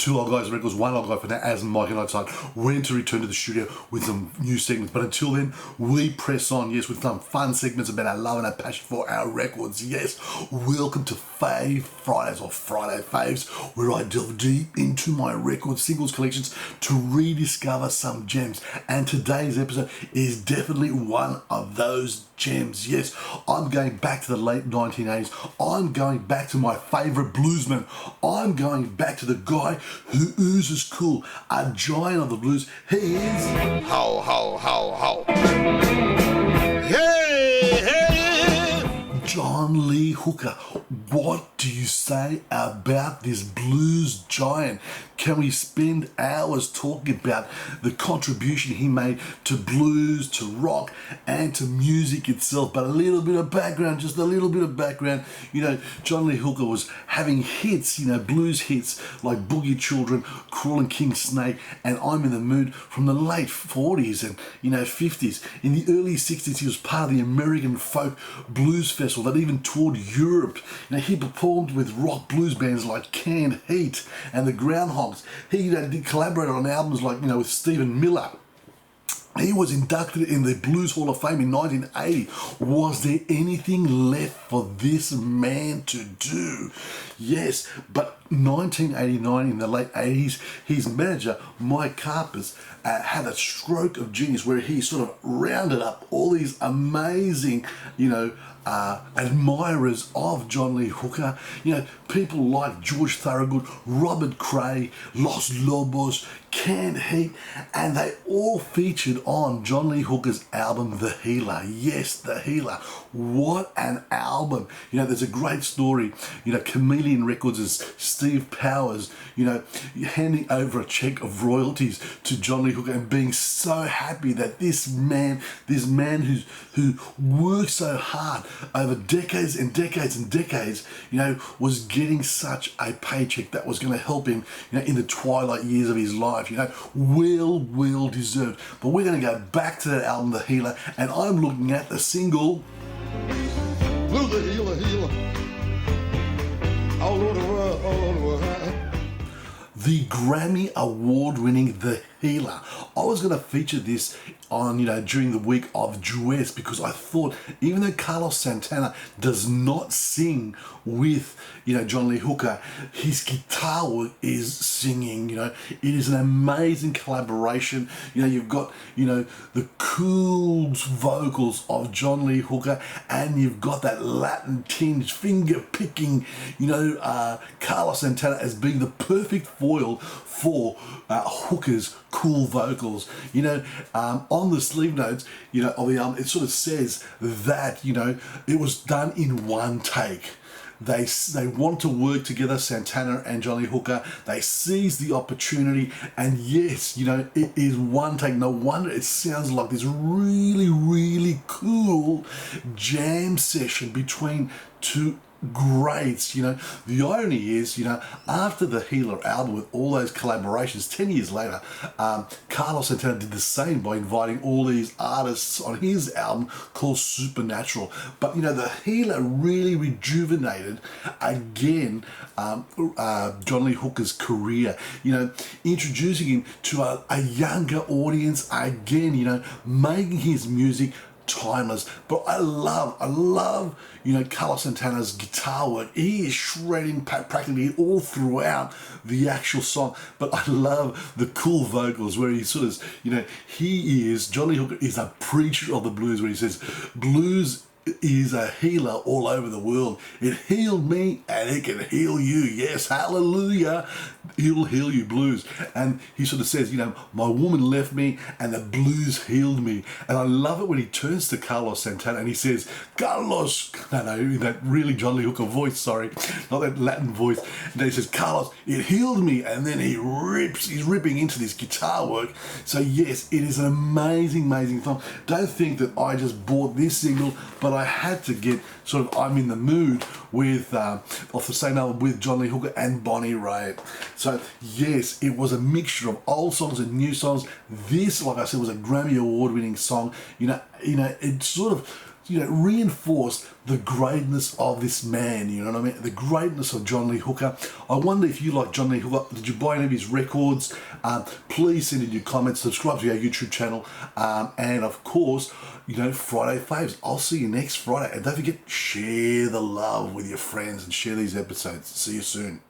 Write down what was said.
Two Old Guys Records, One Old Guy for now, as Mike and I decided when to return to the studio with some new segments. But until then, we press on, yes, with some fun segments about our love and our passion for our records. Yes, welcome to Fave Fridays, or Friday Faves, where I delve deep into my record singles collections to rediscover some gems. And today's episode is definitely one of those gems. Yes, I'm going back to the late 1980s. I'm going back to my favorite bluesman. I'm going back to the guy who oozes cool, a giant of the blues. He is Ho, ho, ho, ho. Hey, hey. John Lee Hooker. What do you say about this blues giant? Can we spend hours talking about the contribution he made to blues, to rock, and to music itself? But a little bit of background, just a little bit of background. You know, John Lee Hooker was having hits, you know, blues hits like Boogie Children, Crawling King Snake, and I'm in the Mood from the late 40s and, you know, 50s. In the early 60s, he was part of the American Folk Blues Festival that even toured Europe. You know, he performed with rock blues bands like Canned Heat and the Groundhogs. He did collaborated on albums like, you know, with Stephen Miller. He was inducted in the Blues Hall of Fame in 1980. Was there anything left for this man to do? Yes, but 1989, in the late 80s, his manager, Mike Carpus, had a stroke of genius where he sort of rounded up all these amazing, you know, admirers of John Lee Hooker. You know, people like George Thorogood, Robert Cray, Los Lobos, Canned Heat, and they all featured on John Lee Hooker's album, The Healer. Yes, The Healer. What an album. You know, there's a great story. You know, Chameleon Records' Steve Powers, you know, handing over a check of royalties to John Lee Hooker and being so happy that this man who worked so hard over decades and decades and decades, you know, was getting such a paycheck that was going to help him, you know, in the twilight years of his life. You know, well deserved. But we're going to go back to that album, The Healer, and I'm looking at the single Blue the healer, healer. All over the world, all over the world. the Grammy Award winning The Healer. I was going to feature this on, you know, during the week of duets, because I thought, even though Carlos Santana does not sing with, you know, John Lee Hooker, his guitar work is singing. You know, it is an amazing collaboration. You know, you've got, you know, the cool vocals of John Lee Hooker, and you've got that Latin tinge, finger picking, you know, Carlos Santana as being the perfect foil for Hooker's cool vocals. You know, on the sleeve notes, you know, of the album, it sort of says that, you know, it was done in one take. They want to work together, Santana and John Lee Hooker. They seized the opportunity, and yes, you know, it is one take. No wonder it sounds like this really cool jam session between two greats. You know, the irony is, you know, after the Healer album with all those collaborations, 10 years later, Carlos Santana did the same by inviting all these artists on his album called Supernatural. But, you know, the Healer really rejuvenated again John Lee Hooker's career, you know, introducing him to a younger audience again, you know, making his music timeless. But I love, you know, Carlos Santana's guitar work. He is shredding practically all throughout the actual song. But I love the cool vocals where he sort of, you know, John Lee Hooker is a preacher of the blues, where he says, blues is a healer all over the world. It healed me and it can heal you. Yes, hallelujah. It'll heal you, blues. And he sort of says, you know, my woman left me and the blues healed me. And I love it when he turns to Carlos Santana and he says, Carlos, no, that really John Lee Hooker voice, sorry, not that Latin voice. And then he says, Carlos, it healed me. And then he's ripping into this guitar work. So yes, it is an amazing song. Don't think that I just bought this single, but I had to get sort of I'm in the Mood with off the same album with John Lee Hooker and Bonnie Raitt. So yes, it was a mixture of old songs and new songs. This, like I said, was a Grammy Award winning song. You know, it sort of reinforced the greatness of this man, you know what I mean? The greatness of John Lee Hooker. I wonder if you like John Lee Hooker. Did you buy any of his records? Please send in your comments, subscribe to our YouTube channel, and of course, Friday Faves. I'll see you next Friday. And don't forget, share the love with your friends and share these episodes. See you soon.